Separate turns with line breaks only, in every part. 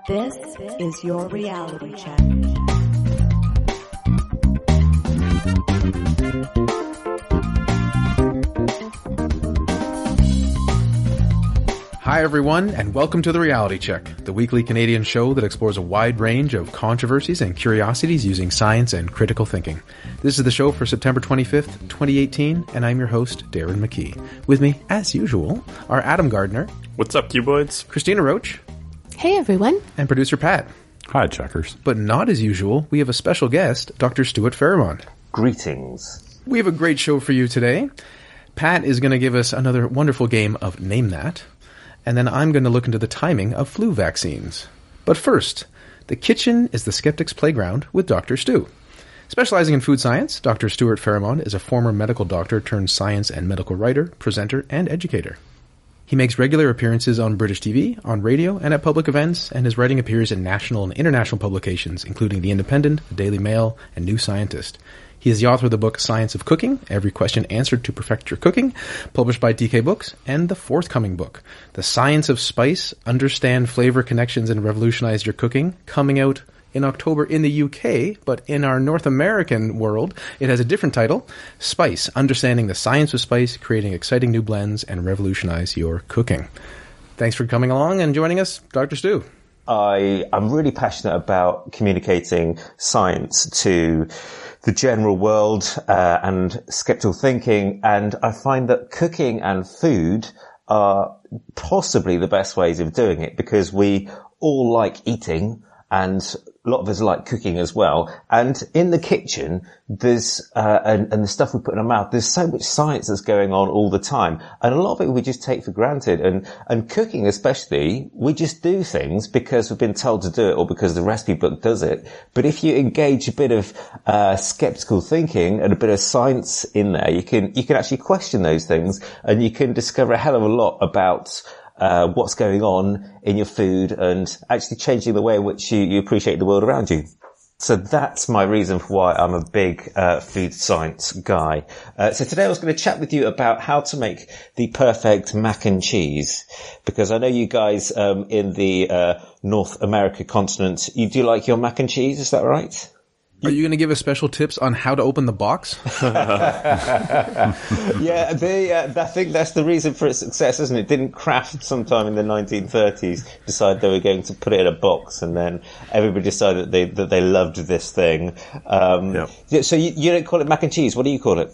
This is your reality check.
Hi everyone, and welcome to The Reality Check, the weekly Canadian show that explores a wide range of controversies and curiosities using science and critical thinking. This is the show for September 25th, 2018, and I'm your host, Darren McKee. With me, as usual, are Adam Gardner.
What's up, cuboids?
Christina Roach.
Hey everyone.
And producer Pat.
Hi, checkers.
But not as usual, we have a special guest, Dr. Stuart Farrimond.
Greetings.
We have a great show for you today. Pat is going to give us another wonderful game of Name That. And then I'm going to look into the timing of flu vaccines. But first, the kitchen is the skeptic's playground with Dr. Stu. Specializing in food science, Dr. Stuart Farrimond is a former medical doctor turned science and medical writer, presenter, and educator. He makes regular appearances on British TV, on radio, and at public events, and his writing appears in national and international publications, including The Independent, The Daily Mail, and New Scientist. He is the author of the book Science of Cooking, Every Question Answered to Perfect Your Cooking, published by DK Books, and the forthcoming book, The Science of Spice, Understand Flavor Connections and Revolutionize Your Cooking, coming out in October in the UK, but in our North American world, it has a different title, Spice, Understanding the Science of Spice, Creating Exciting New Blends, and Revolutionize Your Cooking. Thanks for coming along and joining us, Dr. Stu.
I'm really passionate about communicating science to the general world and skeptical thinking, and I find that cooking and food are possibly the best ways of doing it because we all like eating and a lot of us like cooking as well. And in the kitchen, there's, and the stuff we put in our mouth, there's so much science that's going on all the time. And a lot of it we just take for granted. And cooking especially, we just do things because we've been told to do it or because the recipe book does it. But if you engage a bit of, skeptical thinking and a bit of science in there, you can actually question those things and you can discover a hell of a lot about what's going on in your food and actually changing the way in which you appreciate the world around you. So that's my reason for why I'm a big food science guy. So today I was going to chat with you about how to make the perfect mac and cheese, because I know you guys in the North America continent, you do like your mac and cheese, is that right?
Are you going to give us special tips on how to open the box?
Yeah, I think that's the reason for its success, isn't it? Didn't Kraft sometime in the 1930s decide they were going to put it in a box, and then everybody decided that they loved this thing. So you don't call it mac and cheese. What do you call it?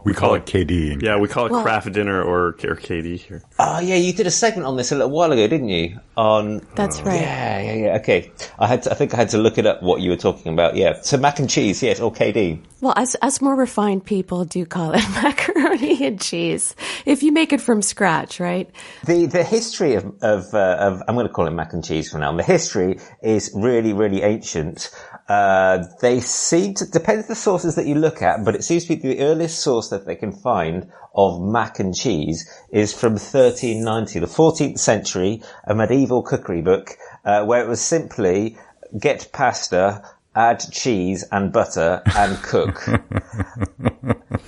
We call it KD.
Yeah, we call it Kraft Dinner or KD here.
Oh, yeah, you did a segment on this a little while ago, didn't you?
That's right.
Yeah. Okay. I think I had to look it up what you were talking about. Yeah. So mac and cheese, yes, or KD.
Well, us more refined people do call it macaroni and cheese if you make it from scratch, right?
The history of I'm going to call it mac and cheese for now. The history is really, really ancient. They seem to, depends on the sources that you look at, but it seems to be the earliest source that they can find of mac and cheese is from 1390, the 14th century, a medieval cookery book, where it was simply get pasta, add cheese and butter and cook.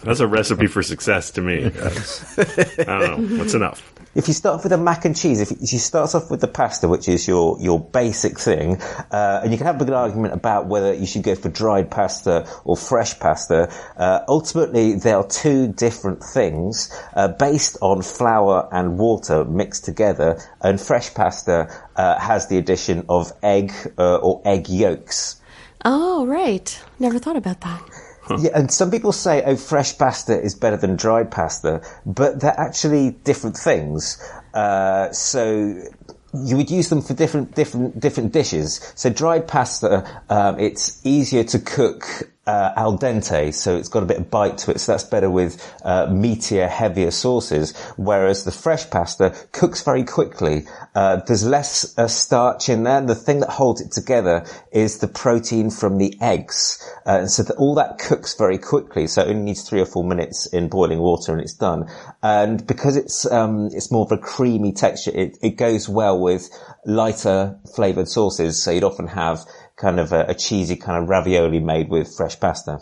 That's a recipe for success to me. I don't know. What's enough?
If you start off with a mac and cheese, if you start off with the pasta, which is your basic thing, and you can have a good argument about whether you should go for dried pasta or fresh pasta, ultimately they are two different things, based on flour and water mixed together, and fresh pasta, has the addition of egg, or egg yolks.
Oh, right. Never thought about that.
Yeah, and some people say, fresh pasta is better than dried pasta, but they're actually different things. So you would use them for different dishes. So dried pasta, it's easier to cook al dente, so it's got a bit of bite to it, so that's better with meatier, heavier sauces, whereas the fresh pasta cooks very quickly. There's less starch in there, and the thing that holds it together is the protein from the eggs, and so all that cooks very quickly, so it only needs 3 or 4 minutes in boiling water and it's done. And because it's more of a creamy texture, it goes well with lighter flavoured sauces, so you'd often have kind of a cheesy kind of ravioli made with fresh pasta.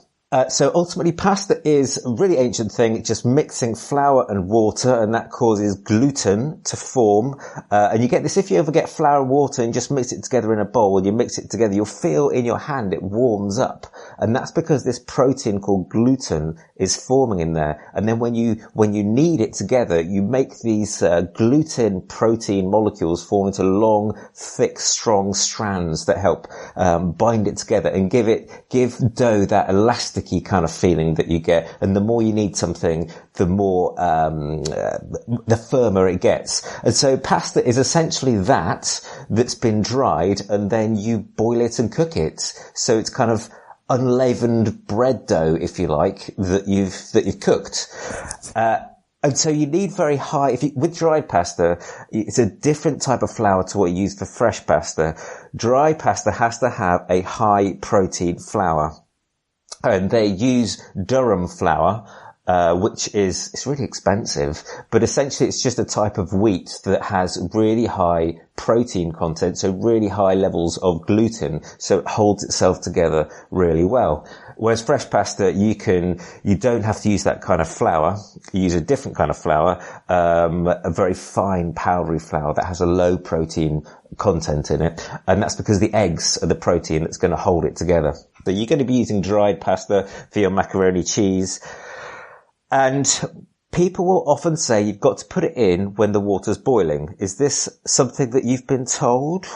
So ultimately, pasta is a really ancient thing, just mixing flour and water, and that causes gluten to form. And you get this if you ever get flour and water and just mix it together in a bowl, and you mix it together, you'll feel in your hand it warms up. And that's because this protein called gluten is forming in there. And then when you knead it together, you make these gluten protein molecules form into long, thick, strong strands that help bind it together and give dough that elasticy kind of feeling that you get. And the more you knead something, the more the firmer it gets. And so pasta is essentially that's been dried, and then you boil it and cook it. So it's kind of unleavened bread dough, if you like, that you've cooked. And so you need very high, with dried pasta, it's a different type of flour to what you use for fresh pasta. Dry pasta has to have a high protein flour. And they use Durham flour, it's really expensive, but essentially it's just a type of wheat that has really high protein content, so really high levels of gluten, so it holds itself together really well. Whereas fresh pasta, you don't have to use that kind of flour. You use a different kind of flour, a very fine powdery flour that has a low protein content in it. And that's because the eggs are the protein that's going to hold it together. But you're going to be using dried pasta for your macaroni cheese. And people will often say you've got to put it in when the water's boiling. Is this something that you've been told?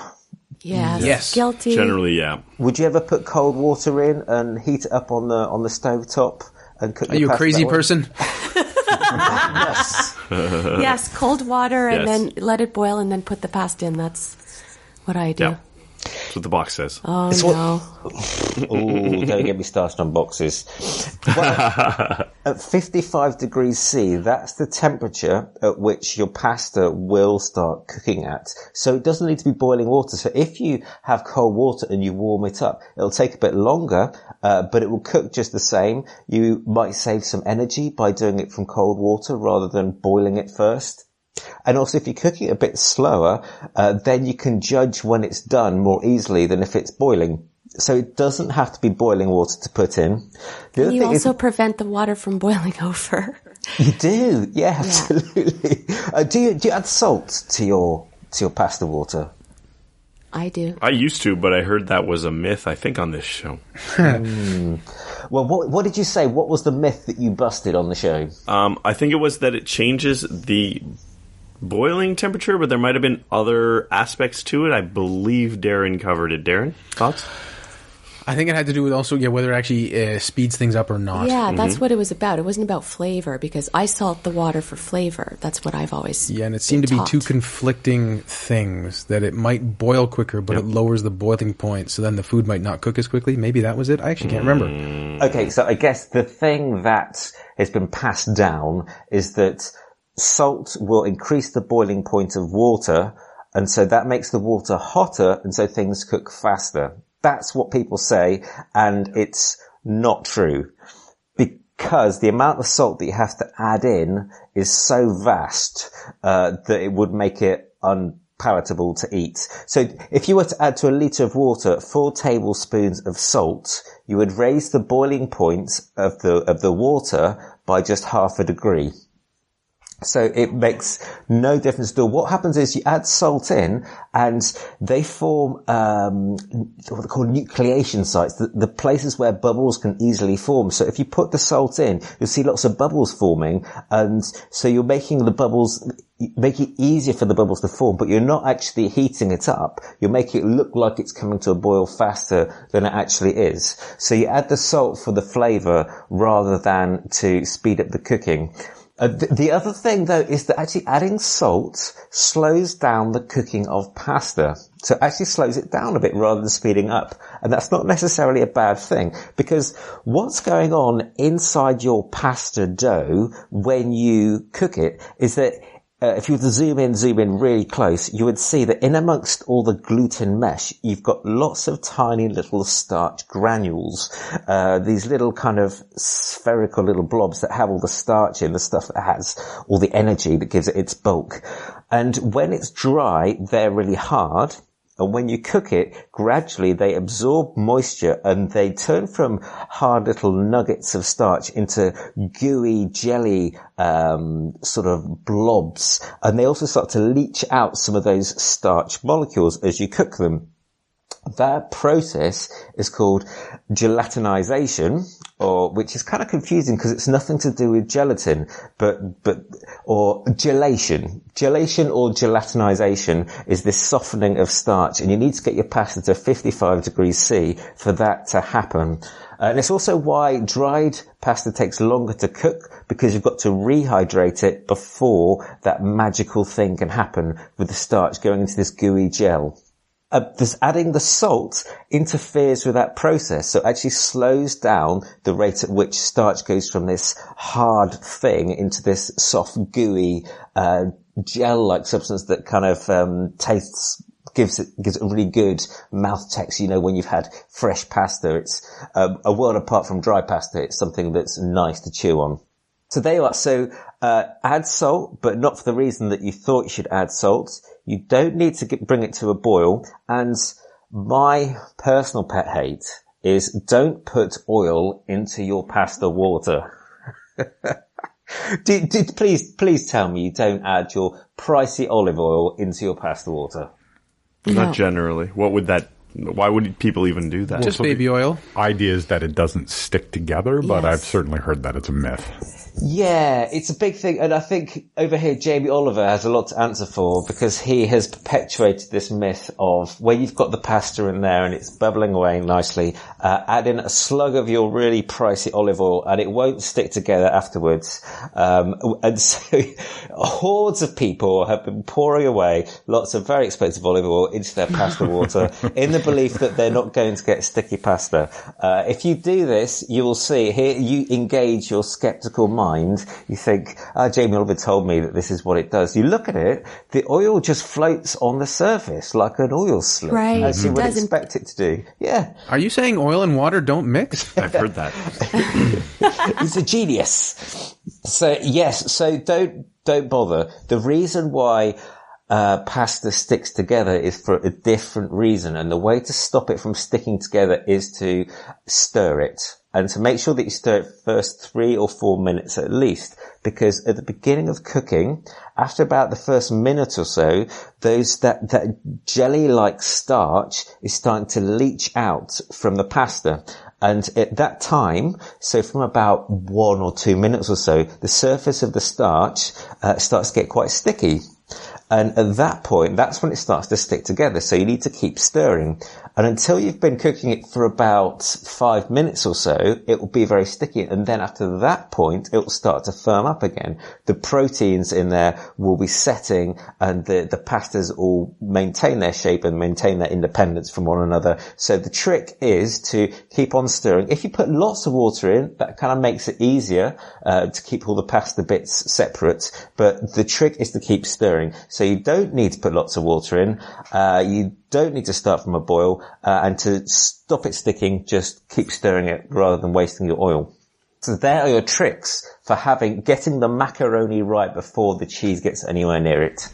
Yes. Guilty.
Generally, yeah.
Would you ever put cold water in and heat it up on the stove top and cook?
Are you a crazy person?
Yes.
Yes, cold water and
Yes.
then let it boil and then put the pasta in. That's what I do.
Yeah. That's what the box says.
Oh, no.
Oh, don't get me started on boxes. Well, at 55 degrees C, that's the temperature at which your pasta will start cooking at. So it doesn't need to be boiling water. So if you have cold water and you warm it up, it'll take a bit longer, but it will cook just the same. You might save some energy by doing it from cold water rather than boiling it first. And also, if you cook it a bit slower, then you can judge when it's done more easily than if it's boiling. So it doesn't have to be boiling water to put in.
And you also prevent the water from boiling over.
You do, yeah, absolutely. Do you add salt to your pasta water?
I do.
I used to, but I heard that was a myth, I think, on this show.
Well, what did you say? What was the myth that you busted on the show?
I think it was that it changes the boiling temperature, but there might have been other aspects to it. I believe Darren covered it. Darren, thoughts?
I think it had to do with also, whether it actually speeds things up or not.
Yeah, that's what it was about. It wasn't about flavor, because I salt the water for flavor. That's what I've always
Yeah, and it seemed to be two conflicting things, that it might boil quicker, but it lowers the boiling point, so then the food might not cook as quickly. Maybe that was it. I actually can't remember.
Okay, so I guess the thing that has been passed down is that salt will increase the boiling point of water, and so that makes the water hotter, and so things cook faster. That's what people say, and it's not true, because the amount of salt that you have to add in is so vast that it would make it unpalatable to eat. So if you were to add to a litre of water 4 tablespoons of salt, you would raise the boiling point of the water by just half a degree. So it makes no difference at all. What happens is you add salt in, and they form what are called nucleation sites, the places where bubbles can easily form. So if you put the salt in, you'll see lots of bubbles forming, and so you're making the bubbles, make it easier for the bubbles to form, but you're not actually heating it up. You're making it look like it's coming to a boil faster than it actually is. So you add the salt for the flavour rather than to speed up the cooking. The other thing, though, is that actually adding salt slows down the cooking of pasta. So it actually slows it down a bit rather than speeding up. And that's not necessarily a bad thing, because what's going on inside your pasta dough when you cook it is that if you were to zoom in really close, you would see that in amongst all the gluten mesh, you've got lots of tiny little starch granules, these little kind of spherical little blobs that have all the starch in, the stuff that has all the energy that gives it its bulk. And when it's dry, they're really hard. And when you cook it, gradually they absorb moisture and they turn from hard little nuggets of starch into gooey jelly, sort of blobs. And they also start to leach out some of those starch molecules as you cook them. That process is called gelatinization, which is kind of confusing because it's nothing to do with gelatin, or gelation. Gelation or gelatinization is this softening of starch, and you need to get your pasta to 55 degrees C for that to happen. And it's also why dried pasta takes longer to cook, because you've got to rehydrate it before that magical thing can happen with the starch going into this gooey gel. Adding the salt interferes with that process, so it actually slows down the rate at which starch goes from this hard thing into this soft, gooey, gel-like substance that kind of gives it a really good mouth texture. You know, when you've had fresh pasta, it's a world apart from dry pasta. It's something that's nice to chew on. So there you are. So add salt, but not for the reason that you thought you should add salt. You don't need to bring it to a boil. And my personal pet hate is don't put oil into your pasta water. Please tell me you don't add your pricey olive oil into your pasta water.
Not generally. Why would people even do that?
Just baby oil.
Idea is that it doesn't stick together, but
Yes.
I've certainly heard that it's a myth.
Yeah, it's a big thing. And I think over here, Jamie Oliver has a lot to answer for, because he has perpetuated this myth of where you've got the pasta in there and it's bubbling away nicely, add in a slug of your really pricey olive oil and it won't stick together afterwards. And so hordes of people have been pouring away lots of very expensive olive oil into their pasta water in the belief that they're not going to get sticky pasta. If you do this, you will see here, you engage your skeptical mind. You think, Jamie Oliver told me that this is what it does. You look at it, the oil just floats on the surface like an oil slick,
Right.
as you would
Doesn't-
expect it to do. Yeah.
Are you saying oil and water don't mix?
I've heard that.
He's a genius. So yes, so don't bother. The reason why pasta sticks together is for a different reason, and the way to stop it from sticking together is to stir it, and to make sure that you stir it first 3 or 4 minutes at least, because at the beginning of cooking, after about the first minute or so, that jelly-like starch is starting to leach out from the pasta. And at that time, so from about 1 or 2 minutes or so, the surface of the starch starts to get quite sticky. And at that point, that's when it starts to stick together. So you need to keep stirring. And until you've been cooking it for about 5 minutes or so, it will be very sticky. And then after that point, it will start to firm up again. The proteins in there will be setting, and the pastas will maintain their shape and maintain their independence from one another. So the trick is to keep on stirring. If you put lots of water in, that kind of makes it easier to keep all the pasta bits separate. But the trick is to keep stirring. So you don't need to put lots of water in. You don't need to start from a boil. And to stop it sticking, just keep stirring it rather than wasting your oil. So there are your tricks for getting the macaroni right before the cheese gets anywhere near it.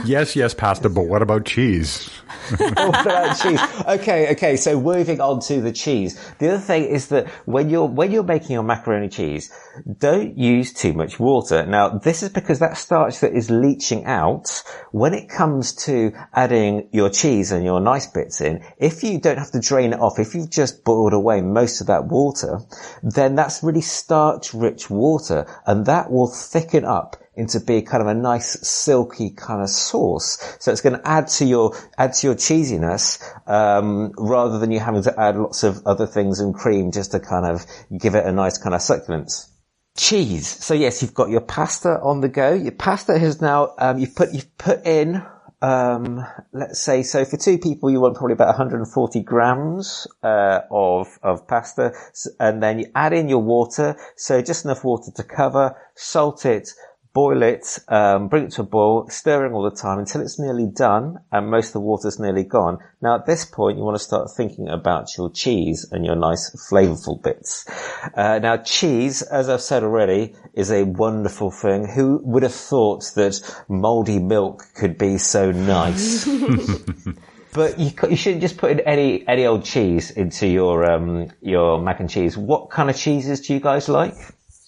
Yes, pasta, but what about cheese?
What about cheese? Okay. So moving on to the cheese. The other thing is that when you're making your macaroni cheese, don't use too much water. Now, this is because that starch that is leaching out, when it comes to adding your cheese and your nice bits in, if you don't have to drain it off, if you've just boiled away most of that water, then that's really starch-rich water, and that will thicken up into be kind of a nice silky kind of sauce. So it's going to add to your cheesiness, rather than you having to add lots of other things and cream just to kind of give it a nice kind of succulence. Cheese. So yes, you've got your pasta on the go. Your pasta has now, you've put in, let's say, so for 2 people, you want probably about 140 grams, of pasta. And then you add in your water. So just enough water to cover, salt it, boil it, bring it to a boil, stirring all the time until it's nearly done and most of the water's nearly gone. Now at this point you want to start thinking about your cheese and your nice flavorful bits. Now cheese, as I've said already, is a wonderful thing. Who would have thought that mouldy milk could be so nice? But you shouldn't just put in any old cheese into your mac and cheese. What kind of cheeses do you guys like?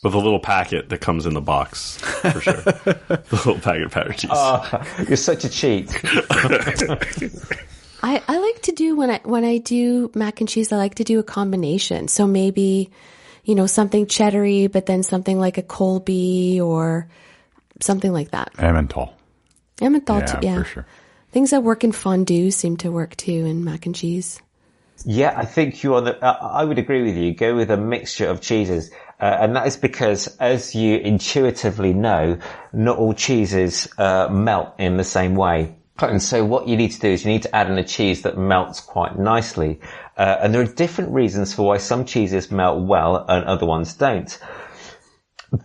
With a little packet that comes in the box, for sure. The little packet of powdered cheese.
Oh, you're such a cheat.
I like to do, when I do mac and cheese, I like to do a combination. So maybe, something cheddary, but then something like a Colby or something like that.
Emmental.
Yeah,
for sure.
Things that work in fondue seem to work too in mac and cheese.
Yeah, I think I would agree with you. Go with a mixture of cheeses. And that is because, as you intuitively know, not all cheeses melt in the same way. And so what you need to do is you need to add in a cheese that melts quite nicely. And there are different reasons for why some cheeses melt well and other ones don't.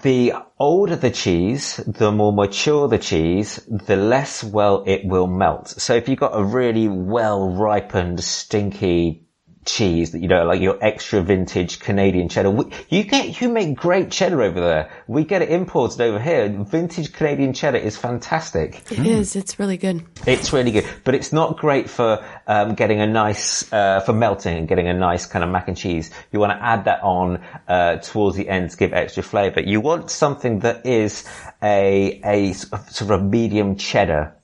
The older the cheese, the more mature the cheese, the less well it will melt. So if you've got a really well ripened, stinky cheese that like your extra vintage Canadian cheddar, you make great cheddar over there. We get it imported over here. Vintage Canadian cheddar is fantastic.
It is. It's really good.
It's really good, but it's not great for getting a nice for melting and getting a nice kind of mac and cheese. You want to add that on towards the end to give extra flavor. You want something that is a sort of a medium cheddar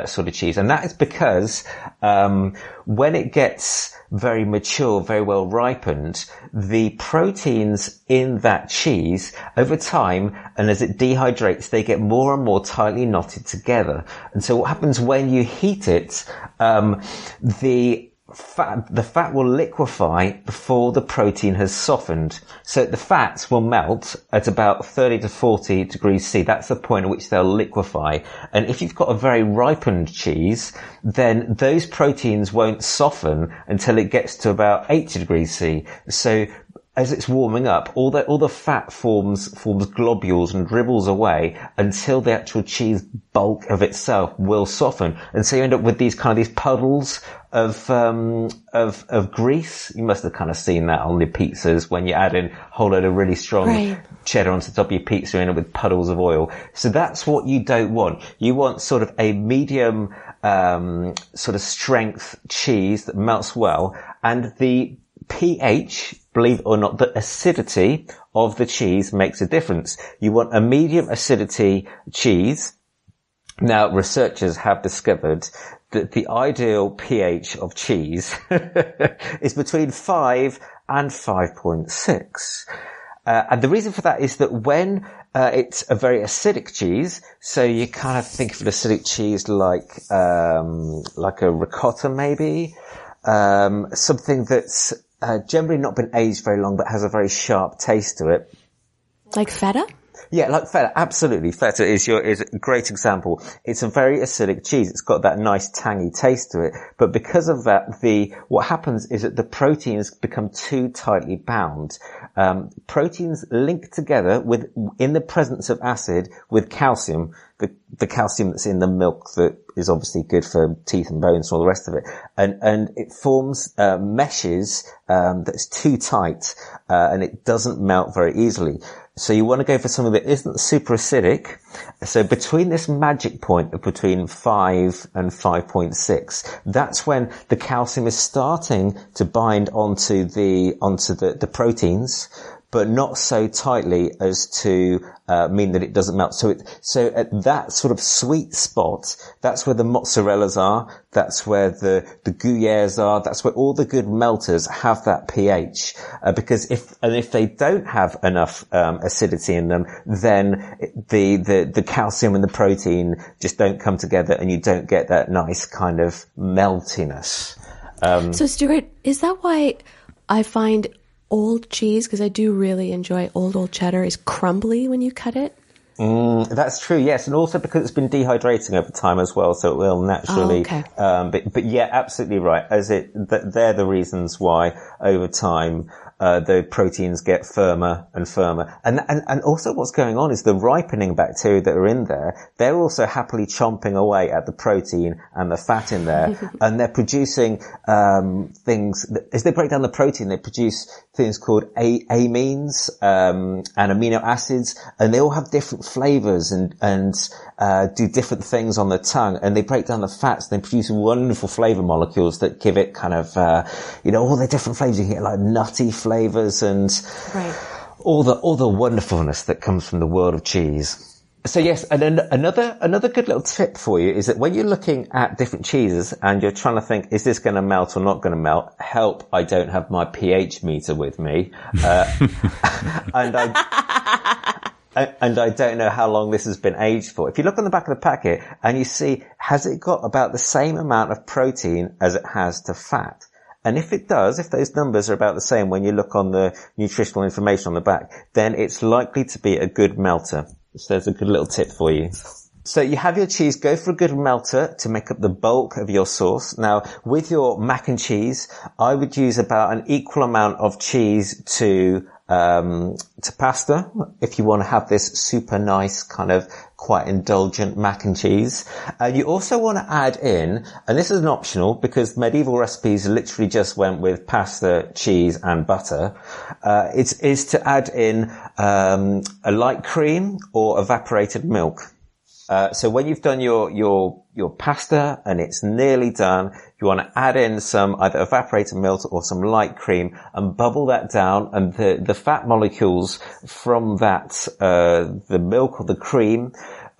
sort of cheese, and that is because when it gets very mature, very well ripened, the proteins in that cheese over time, and as it dehydrates, they get more and more tightly knotted together. And so what happens when you heat it, the fat will liquefy before the protein has softened. So the fats will melt at about 30 to 40 degrees C. That's the point at which they'll liquefy. And if you've got a very ripened cheese, then those proteins won't soften until it gets to about 80 degrees C. So as it's warming up, all the fat forms globules and dribbles away until the actual cheese bulk of itself will soften. And so you end up with these puddles of grease. You must have kind of seen that on the pizzas when you add in a whole load of really strong cheddar onto the top of your pizza, you end up with puddles of oil. So that's what you don't want. You want sort of a medium, sort of strength cheese that melts well, and the pH, believe it or not, the acidity of the cheese makes a difference. You want a medium acidity cheese. Now, researchers have discovered that the ideal pH of cheese is between 5 and 5.6. And the reason for that is that when it's a very acidic cheese, so you kind of think of an acidic cheese like a ricotta maybe, something that's generally not been aged very long but has a very sharp taste to it.
Like feta?
Yeah, like feta, absolutely. Feta is a great example. It's a very acidic cheese. It's got that nice tangy taste to it. But because of that, what happens is that the proteins become too tightly bound. Proteins link together in the presence of acid with calcium, the calcium that's in the milk that is obviously good for teeth and bones and all the rest of it. And it forms, meshes, that's too tight, and it doesn't melt very easily. So you want to go for something that isn't super acidic. So between this magic point of between 5 and 5.6, that's when the calcium is starting to bind onto the proteins, but not so tightly as to mean that it doesn't melt. So at that sort of sweet spot, that's where the mozzarella's are, that's where the Gruyères are, that's where all the good melters have that pH. Because if they don't have enough acidity in them, then the calcium and the protein just don't come together, and you don't get that nice kind of meltiness.
So Stuart, is that why I find old cheese, because I do really enjoy old cheddar, is crumbly when you cut it?
That's true, yes, and also because it's been dehydrating over time as well, so it will naturally.
Oh, okay.
But yeah, absolutely right. They're the reasons why over time the proteins get firmer and firmer. And also what's going on is the ripening bacteria that are in there, they're also happily chomping away at the protein and the fat in there. And they're producing, things, as they break down the protein, they produce things called amines, and amino acids, and they all have different flavors and do different things on the tongue. And they break down the fats, they produce wonderful flavor molecules that give it kind of, all the different flavors. You can get like nutty flavors and all the wonderfulness that comes from the world of cheese. So yes, and then another good little tip for you is that when you're looking at different cheeses and you're trying to think, is this going to melt or not going to melt? Help, I don't have my pH meter with me. And I don't know how long this has been aged for. If you look on the back of the packet and you see, has it got about the same amount of protein as it has to fat? And if it does, if those numbers are about the same when you look on the nutritional information on the back, then it's likely to be a good melter. So there's a good little tip for you. So you have your cheese, go for a good melter to make up the bulk of your sauce. Now, with your mac and cheese, I would use about an equal amount of cheese to pasta, if you want to have this super nice kind of quite indulgent mac and cheese. You also want to add in, and this is an optional because medieval recipes literally just went with pasta, cheese and butter, is to add in a light cream or evaporated milk. So when you've done your pasta and it's nearly done, you want to add in some either evaporated milk or some light cream and bubble that down, and the fat molecules from that, the milk or the cream,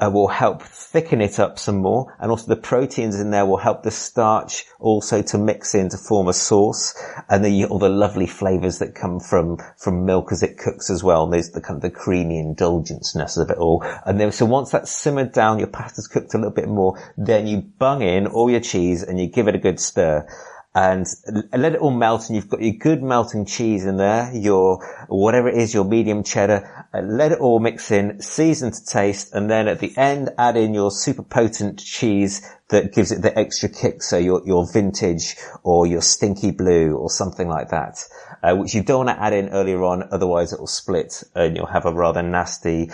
will help thicken it up some more, and also the proteins in there will help the starch also to mix in to form a sauce, and all the lovely flavors that come from milk as it cooks as well. And there's the kind of the creamy indulgenceness of it all. And then, so once that's simmered down, your pasta's cooked a little bit more, then you bung in all your cheese and you give it a good stir. And let it all melt, and you've got your good melting cheese in there, your whatever it is, your medium cheddar. Let it all mix in, season to taste, and then at the end add in your super potent cheese that gives it the extra kick. So your vintage or your stinky blue or something like that, which you don't want to add in earlier on, otherwise it will split and you'll have a rather nasty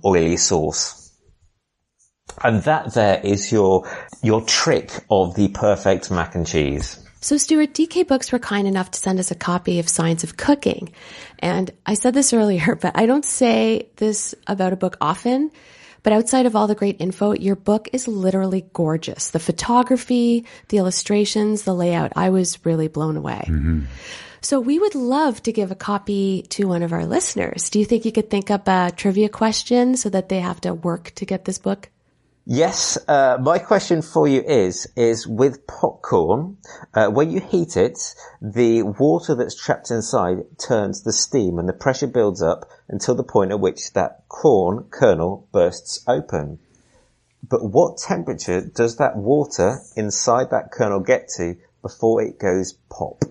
oily sauce. And that there is your trick of the perfect mac and cheese.
So Stuart, DK Books were kind enough to send us a copy of Science of Cooking. And I said this earlier, but I don't say this about a book often. But outside of all the great info, your book is literally gorgeous. The photography, the illustrations, the layout, I was really blown away. Mm-hmm. So we would love to give a copy to one of our listeners. Do you think you could think up a trivia question so that they have to work to get this book?
Yes, my question for you is with popcorn, when you heat it, the water that's trapped inside turns the steam and the pressure builds up until the point at which that corn kernel bursts open. But what temperature does that water inside that kernel get to before it goes pop?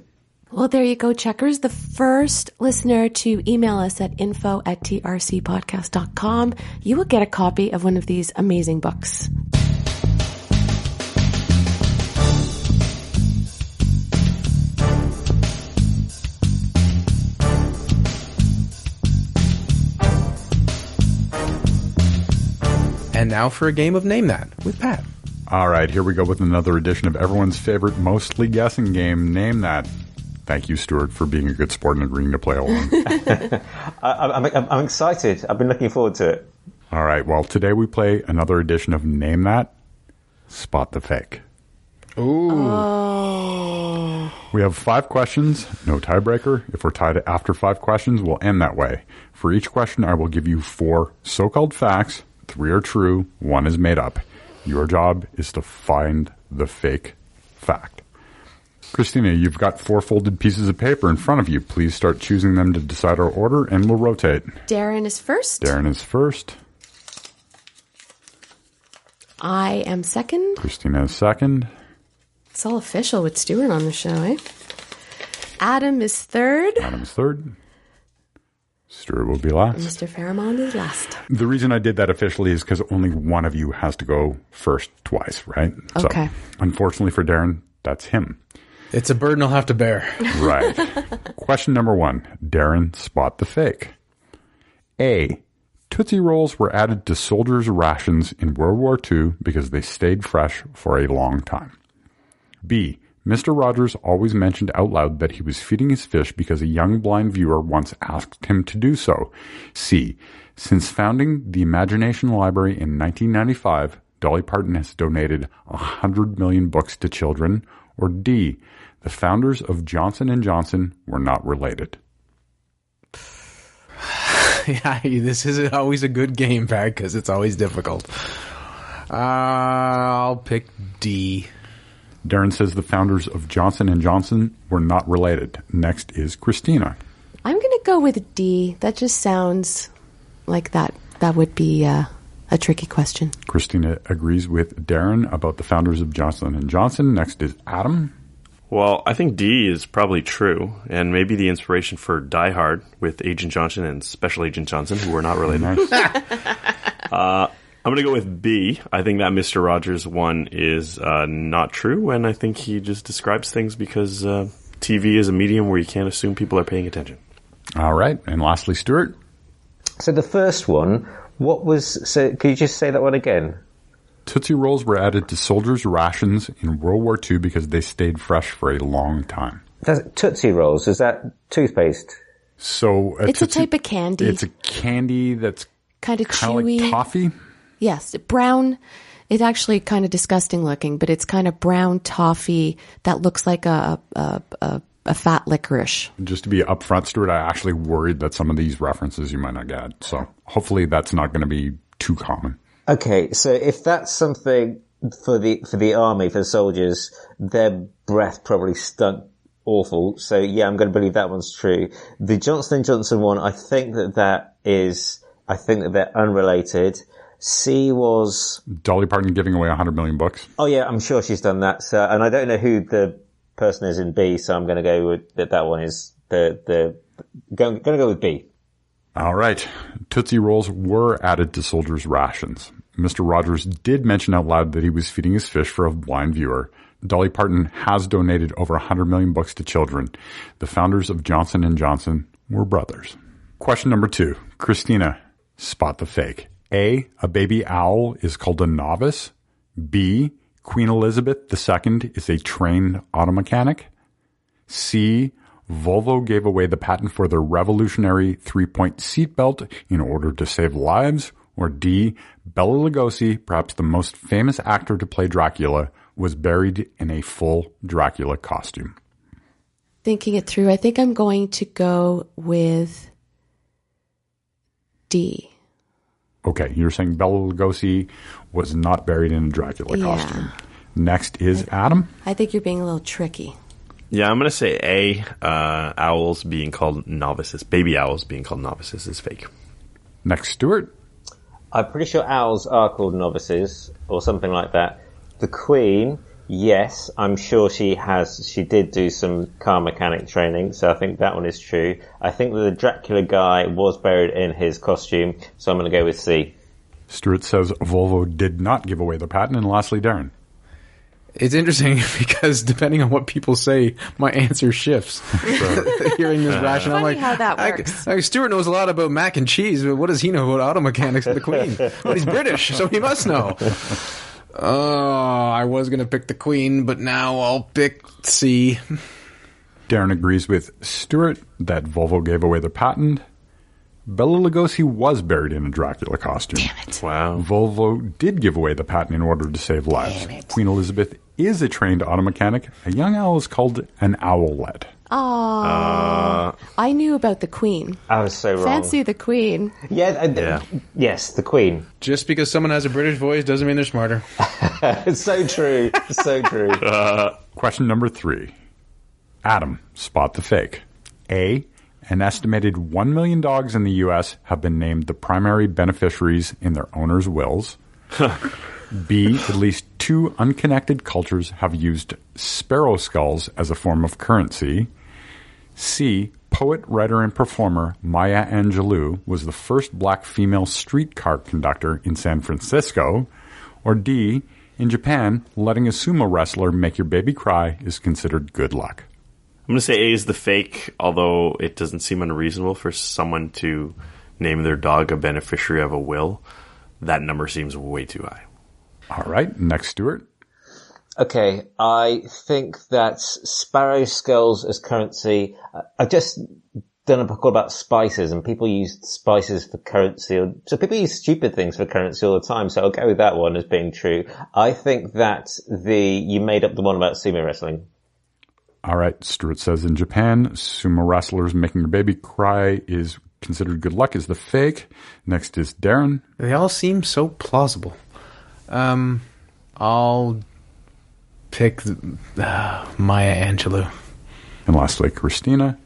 Well, there you go, checkers. The first listener to email us at info@trcpodcast.com, you will get a copy of one of these amazing books.
And now for a game of Name That with Pat.
All right, here we go with another edition of everyone's favorite mostly guessing game, Name That. Thank you, Stuart, for being a good sport and agreeing to play along.
I'm excited. I've been looking forward to it.
All right. Well, today we play another edition of Name That, Spot the Fake.
Ooh.
Oh.
We have 5 questions, no tiebreaker. If we're tied after 5 questions, we'll end that way. For each question, I will give you 4 so-called facts. 3 are true, 1 is made up. Your job is to find the fake fact. Christina, you've got 4 folded pieces of paper in front of you. Please start choosing them to decide our order, and we'll rotate.
Darren is first.
Darren is first.
I am second.
Christina is second.
It's all official with Stuart on the show, eh? Adam is third.
Adam's third. Stuart will be last.
Mr. Farrimond is last.
The reason I did that officially is because only one of you has to go first twice, right?
Okay.
So, unfortunately for Darren, that's him.
It's a burden I'll have to bear.
Right. Question number 1. Darren, spot the fake. A. Tootsie Rolls were added to soldiers' rations in World War II because they stayed fresh for a long time. B. Mr. Rogers always mentioned out loud that he was feeding his fish because a young blind viewer once asked him to do so. C. Since founding the Imagination Library in 1995, Dolly Parton has donated 100 million books to children. Or D. The founders of Johnson & Johnson were not related.
Yeah, this is always a good game, Pat, because it's always difficult. I'll pick D.
Darren says the founders of Johnson & Johnson were not related. Next is Christina.
I'm going to go with D. That just sounds like that would be a tricky question.
Christina agrees with Darren about the founders of Johnson & Johnson. Next is Adam.
Well, I think D is probably true, and maybe the inspiration for Die Hard with Agent Johnson and Special Agent Johnson, who were not related.
Nice.
I'm going to go with B. I think that Mr. Rogers one is not true, and I think he just describes things because TV is a medium where you can't assume people are paying attention.
All right. And lastly, Stuart.
So the first one, could you just say that one again?
Tootsie Rolls were added to soldiers' rations in World War II because they stayed fresh for a long time.
That's Tootsie Rolls, is that toothpaste?
So
it's a type of candy.
It's a candy that's
kind of chewy.
like toffee?
Yes, brown. It's actually kind of disgusting looking, but it's kind of brown toffee that looks like a fat licorice.
Just to be upfront, Stuart, I actually worried that some of these references you might not get. So hopefully that's not going to be too common.
Okay, so if that's something for the army, for the soldiers, their breath probably stunk awful. So yeah, I'm going to believe that one's true. The Johnson & Johnson one, I think that they're unrelated. C was
Dolly Parton giving away 100 million books.
Oh yeah, I'm sure she's done that. So, and I don't know who the person is in B, so I'm going to go with that one is going to go with B.
All right. Tootsie Rolls were added to soldiers' rations. Mr. Rogers did mention out loud that he was feeding his fish for a blind viewer. Dolly Parton has donated over 100 million books to children. The founders of Johnson & Johnson were brothers. Question number 2. Christina, spot the fake. A baby owl is called a novice. B, Queen Elizabeth II is a trained auto mechanic. C, Volvo gave away the patent for their revolutionary 3-point seatbelt in order to save lives. Or D, Bela Lugosi, perhaps the most famous actor to play Dracula, was buried in a full Dracula costume.
Thinking it through, I think I'm going to go with D.
Okay, you're saying Bela Lugosi was not buried in a Dracula costume. Next is Adam.
I think you're being a little tricky.
Yeah, I'm going to say A, owls being called novices, baby owls being called novices is fake.
Next, Stuart.
I'm pretty sure owls are called novices or something like that. The Queen, yes, I'm sure she did do some car mechanic training, so I think that one is true. I think that the Dracula guy was buried in his costume, so I'm going to go with C.
Stuart says Volvo did not give away the patent. And lastly, Darren.
It's interesting because depending on what people say, my answer shifts. Hearing this rationale, I'm like,
how that works.
Stuart knows a lot about mac and cheese, but what does he know about auto mechanics and the Queen? Well, he's British, so he must know. Oh, I was going to pick the Queen, but now I'll pick C.
Darren agrees with Stuart that Volvo gave away the patent. Bela Lugosi was buried in a Dracula costume.
Damn it.
Wow.
Volvo did give away the patent in order to save lives. Queen Elizabeth is a trained auto mechanic. A young owl is called an owlet.
Oh, I knew about the Queen.
I was so wrong.
Fancy the Queen.
Yeah. Yes, the Queen.
Just because someone has a British voice doesn't mean they're smarter.
It's so true. So true.
Question number 3. Adam, spot the fake. A, an estimated 1 million dogs in the U.S. have been named the primary beneficiaries in their owners' wills. B, at least 2 unconnected cultures have used sparrow skulls as a form of currency. C, poet, writer, and performer Maya Angelou was the first black female streetcar conductor in San Francisco. Or D, In Japan, letting a sumo wrestler make your baby cry is considered good luck.
I'm going to say A is the fake, although it doesn't seem unreasonable for someone to name their dog a beneficiary of a will. That number seems way too high.
All right, next, Stuart.
Okay, I think that sparrow skulls as currency. I've just done a book all about spices, and people use spices for currency. So people use stupid things for currency all the time. So I'll go with that one as being true. I think that you made up the one about sumo wrestling.
All right, Stuart says in Japan, sumo wrestlers making your baby cry is considered good luck is the fake. Next is Darren.
They all seem so plausible. I'll pick Maya Angelou.
And lastly, Christina.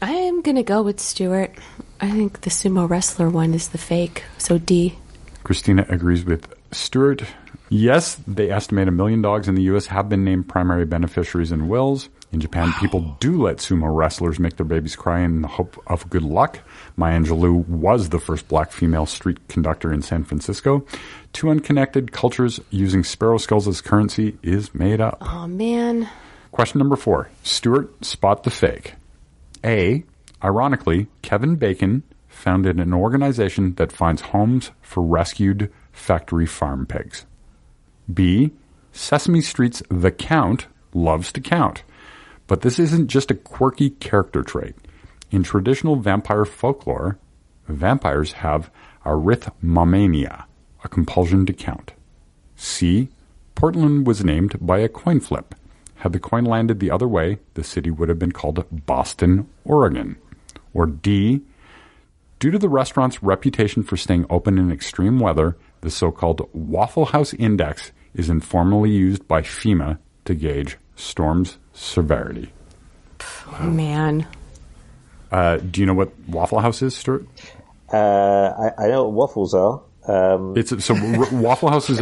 I am going to go with Stuart. I think the sumo wrestler one is the fake. So D.
Christina agrees with Stuart. Yes, they estimate 1 million dogs in the U.S. have been named primary beneficiaries in wills. In Japan, people do let sumo wrestlers make their babies cry in the hope of good luck. Maya Angelou was the first black female street conductor in San Francisco. Two unconnected cultures using sparrow skulls as currency is made up.
Oh, man.
Question number 4. Stuart, spot the fake. A. Ironically, Kevin Bacon founded an organization that finds homes for rescued factory farm pigs. B. Sesame Street's The Count loves to count. But this isn't just a quirky character trait. In traditional vampire folklore, vampires have arithmomania, a compulsion to count. C. Portland was named by a coin flip. Had the coin landed the other way, the city would have been called Boston, Oregon. Or D. Due to the restaurant's reputation for staying open in extreme weather, the so-called Waffle House Index is informally used by FEMA to gauge storms' severity.
Oh, man.
Do you know what Waffle House is, Stuart?
I know what waffles are.
Waffle House is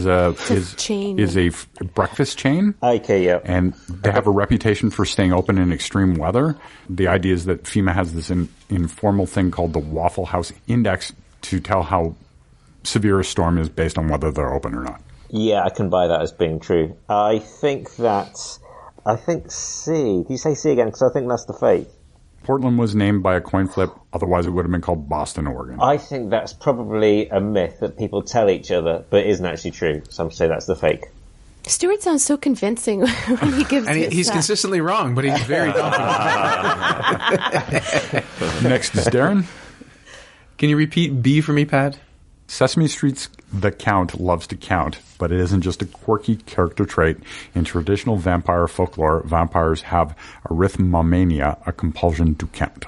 a
chain.
Is a breakfast chain.
Okay, yeah.
And they have a reputation for staying open in extreme weather. The idea is that FEMA has this informal thing called the Waffle House Index to tell how severe a storm is based on whether they're open or not.
Yeah, I can buy that as being true. I think C. Did you say C again? Because I think that's the fake.
Portland was named by a coin flip. Otherwise, it would have been called Boston, Oregon.
I think that's probably a myth that people tell each other, but isn't actually true. So I'm going to say that's the fake.
Stuart sounds so convincing when he gives
And he's consistently wrong, but he's very confident.
Next is Darren.
Can you repeat B for me, Pat?
Sesame Street's The Count loves to count, but it isn't just a quirky character trait. In traditional vampire folklore, vampires have arithmomania, a compulsion to count.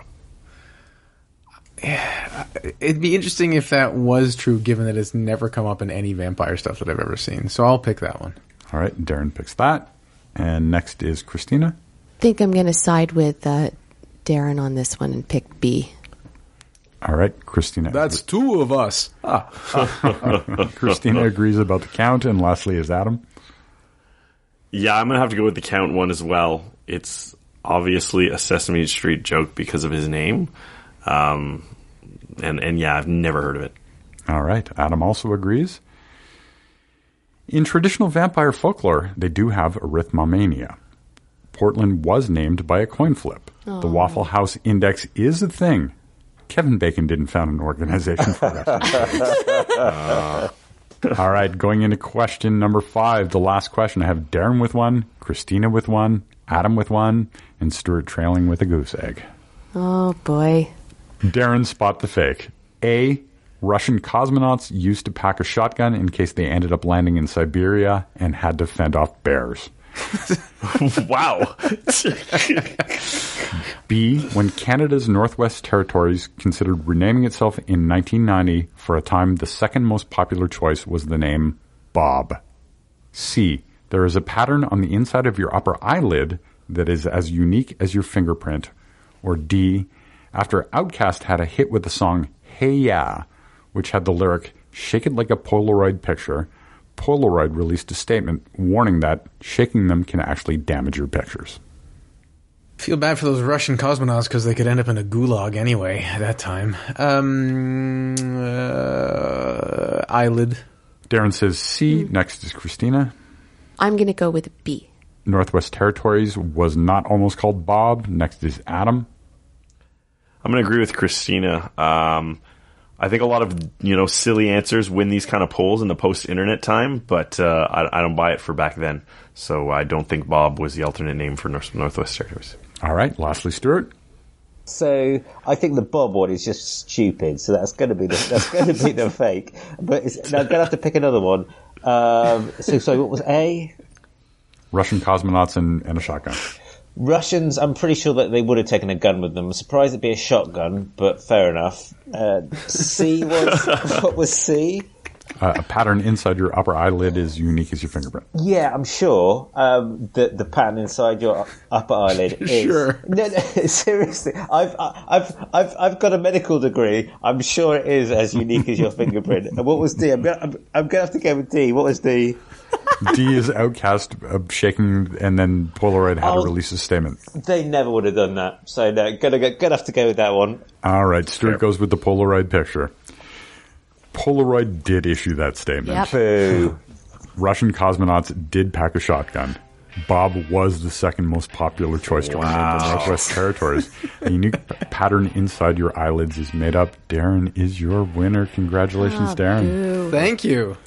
Yeah, it'd be interesting if that was true, given that it's never come up in any vampire stuff that I've ever seen. So I'll pick that one.
All right, Darren picks that. And next is Christina.
I think I'm going to side with Darren on this one and pick B.
All right, Christina.
That's two of us.
Christina agrees about the count, and lastly is Adam.
Yeah, I'm going to have to go with the count one as well. It's obviously a Sesame Street joke because of his name. And yeah, I've never heard of it.
All right, Adam also agrees. In traditional vampire folklore, they do have arithmomania. Portland was named by a coin flip. Oh. The Waffle House Index is a thing. Kevin Bacon didn't found an organization for that. All right, going into question number 5, the last question. I have Darren with one, Christina with one, Adam with one, and Stuart trailing with a goose egg.
Oh, boy.
Darren, spot the fake. A, Russian cosmonauts used to pack a shotgun in case they ended up landing in Siberia and had to fend off bears.
Wow.
B, when Canada's Northwest Territories considered renaming itself in 1990, for a time the second most popular choice was the name Bob. C, there is a pattern on the inside of your upper eyelid that is as unique as your fingerprint. Or D, after Outkast had a hit with the song Hey Ya, which had the lyric, "Shake it like a Polaroid picture," Polaroid released a statement warning that shaking them can actually damage your pictures.
Feel bad for those Russian cosmonauts because they could end up in a gulag anyway at that time. Eyelid.
Darren says C. Next is Christina.
I'm going to go with B.
Northwest Territories was not almost called Bob. Next is Adam.
I'm going to agree with Christina. I think a lot of silly answers win these kind of polls in the post-internet time, but I don't buy it for back then. So I don't think Bob was the alternate name for Northwest Territories.
All right. Lastly, Stuart.
So I think the Bob one is just stupid. So that's going to be the fake. But I'm going to have to pick another one. So what was A?
Russian cosmonauts and a shotgun.
Russians, I'm pretty sure that they would have taken a gun with them. I'm surprised it'd be a shotgun, but fair enough. C was, what was C?
A pattern inside your upper eyelid is unique as your fingerprint.
Yeah, I'm sure the pattern inside your upper eyelid is. Sure. No, seriously, I've got a medical degree. I'm sure it is as unique as your fingerprint. And what was D? I'm gonna have to go with D. What was D?
D is Outcast shaking, and then Polaroid had to release a statement.
They never would have done that. So no, gonna have to go with that one.
All right, Stuart goes with the Polaroid picture. Polaroid did issue that statement.
Yep.
Russian cosmonauts did pack a shotgun. Bob was the second most popular choice to remain the Northwest Territories. A unique pattern inside your eyelids is made up. Darren is your winner. Congratulations, Darren.
Boo.
Thank you.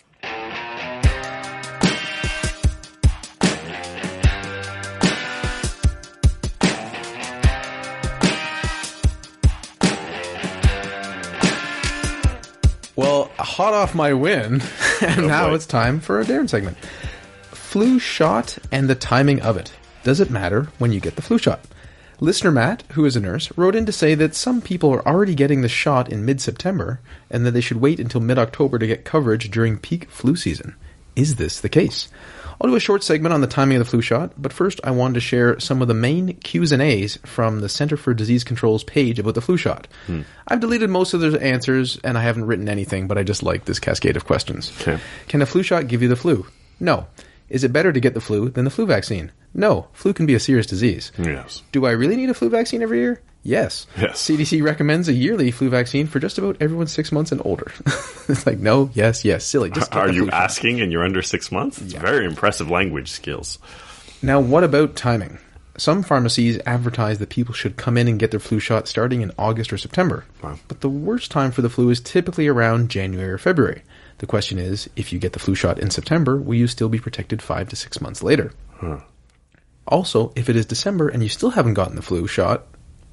Well, hot off my win, and now it's time for a Darren segment. Flu shot and the timing of it. Does it matter when you get the flu shot? Listener Matt, who is a nurse, wrote in to say that some people are already getting the shot in mid-September and that they should wait until mid-October to get coverage during peak flu season. Is this the case? I'll do a short segment on the timing of the flu shot, but first I wanted to share some of the main Q's and A's from the Center for Disease Control's page about the flu shot. I've deleted most of their answers, and I haven't written anything, but I just like this cascade of questions. Okay. Can a flu shot give you the flu? No. Is it better to get the flu than the flu vaccine? No. Flu can be a serious disease.
Yes.
Do I really need a flu vaccine every year? Yes. CDC recommends a yearly flu vaccine for just about everyone 6 months and older. It's like, no, yes, silly. Just
Are you asking and you're under 6 months? It's very impressive language skills.
Now, what about timing? Some pharmacies advertise that people should come in and get their flu shot starting in August or September. Wow. But the worst time for the flu is typically around January or February. The question is, if you get the flu shot in September, will you still be protected 5 to 6 months later? Also, if it is December and you still haven't gotten the flu shot,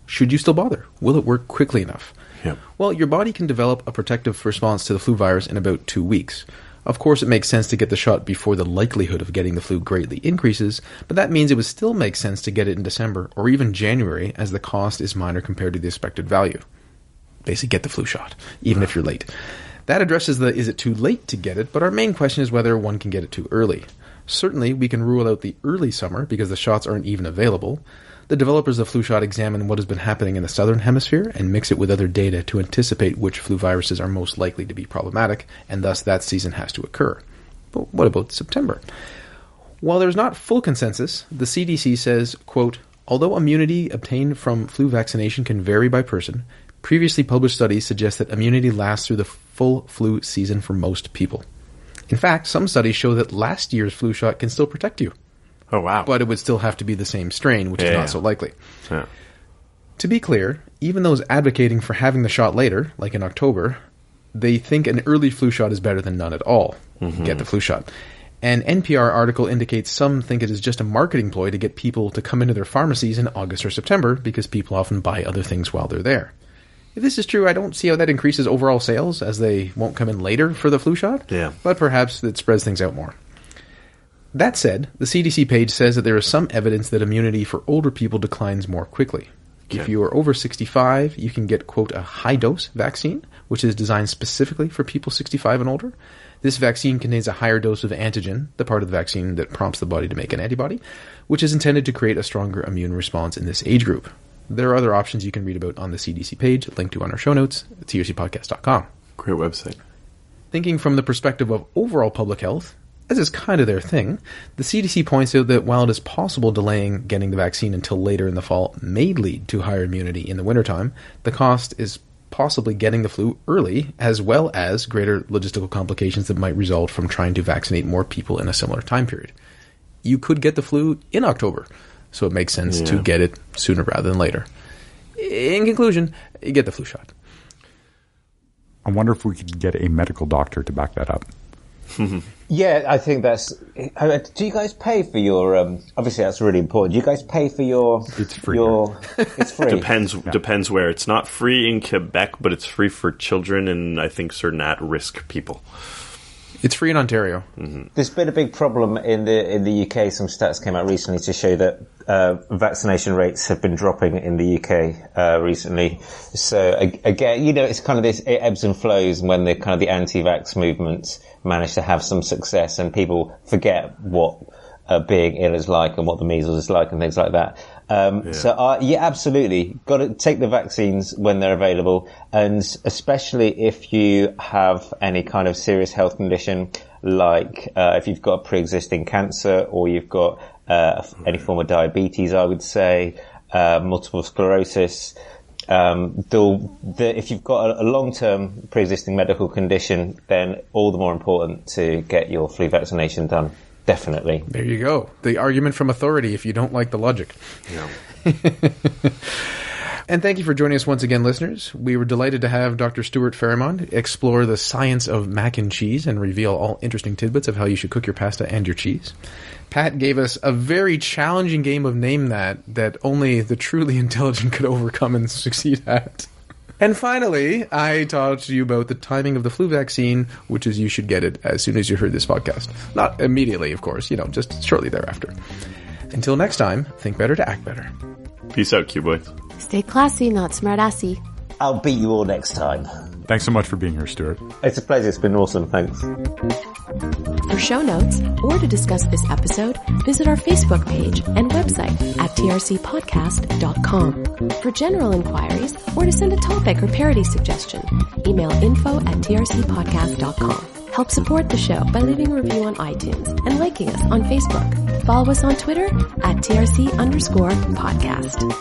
should you still bother? Will it work quickly enough?
Yep.
Well, your body can develop a protective response to the flu virus in about 2 weeks. Of course, it makes sense to get the shot before the likelihood of getting the flu greatly increases, but that means it would still make sense to get it in December or even January, as the cost is minor compared to the expected value. Basically, get the flu shot, even if you're late. That addresses the is it too late to get it, but our main question is whether one can get it too early. Certainly, we can rule out the early summer because the shots aren't even available. The developers of flu shot examine what has been happening in the southern hemisphere and mix it with other data to anticipate which flu viruses are most likely to be problematic, and thus that season has to occur. But what about September? While there's not full consensus, the CDC says, quote, although immunity obtained from flu vaccination can vary by person, previously published studies suggest that immunity lasts through the full flu season for most people. In fact, some studies show that last year's flu shot can still protect you.
Oh, wow.
But it would still have to be the same strain, which is not so likely. Yeah. To be clear, even those advocating for having the shot later, like in October, they think an early flu shot is better than none at all. Get the flu shot. An NPR article indicates some think it is just a marketing ploy to get people to come into their pharmacies in August or September because people often buy other things while they're there. If this is true, I don't see how that increases overall sales, as they won't come in later for the flu shot. Yeah. But perhaps it spreads things out more. That said, the CDC page says that there is some evidence that immunity for older people declines more quickly. Okay. If you are over 65, you can get, quote, a high-dose vaccine, which is designed specifically for people 65 and older. This vaccine contains a higher dose of antigen, the part of the vaccine that prompts the body to make an antibody, which is intended to create a stronger immune response in this age group. There are other options you can read about on the CDC page, linked to on our show notes at trcpodcast.com.
Great website.
Thinking from the perspective of overall public health, as is kind of their thing, the CDC points out that while it is possible delaying getting the vaccine until later in the fall may lead to higher immunity in the wintertime, the cost is possibly getting the flu early, as well as greater logistical complications that might result from trying to vaccinate more people in a similar time period. You could get the flu in October, so it makes sense to get it sooner rather than later. In conclusion, get the flu shot.
I wonder if we could get a medical doctor to back that up.
Yeah, I think that's... Do you guys pay for your... obviously, that's really important. Do you guys pay for your...
It's free.
It's free.
Depends where. It's not free in Quebec, but it's free for children and I think certain at-risk people.
It's free in Ontario.
Mm-hmm. There's been a big problem in the UK. Some stats came out recently to show that vaccination rates have been dropping in the UK recently. So again, it's kind of this, it ebbs and flows when the kind of the anti-vax movements manage to have some success and people forget what being ill is like and what the measles is like and things like that. So absolutely. Got to take the vaccines when they're available. And especially if you have any kind of serious health condition, like, if you've got a pre-existing cancer or you've got, any form of diabetes, I would say, multiple sclerosis, if you've got a long-term pre-existing medical condition, then all the more important to get your flu vaccination done. Definitely.
There you go. The argument from authority if you don't like the logic.
Yeah.
And thank you for joining us once again, listeners. We were delighted to have Dr. Stuart Farrimond explore the science of mac and cheese and reveal all interesting tidbits of how you should cook your pasta and your cheese. Pat gave us a very challenging game of Name that only the truly intelligent could overcome and succeed at. And finally, I talked to you about the timing of the flu vaccine, which is you should get it as soon as you heard this podcast. Not immediately, of course, just shortly thereafter. Until next time, think better to act better.
Peace out, Q-Boys.
Stay classy, not smartassy.
I'll beat you all next time.
Thanks so much for being here, Stuart.
It's a pleasure. It's been awesome. Thanks.
For show notes or to discuss this episode, visit our Facebook page and website at trcpodcast.com. For general inquiries or to send a topic or parody suggestion, email info@trcpodcast.com. Help support the show by leaving a review on iTunes and liking us on Facebook. Follow us on Twitter at @TRC_podcast.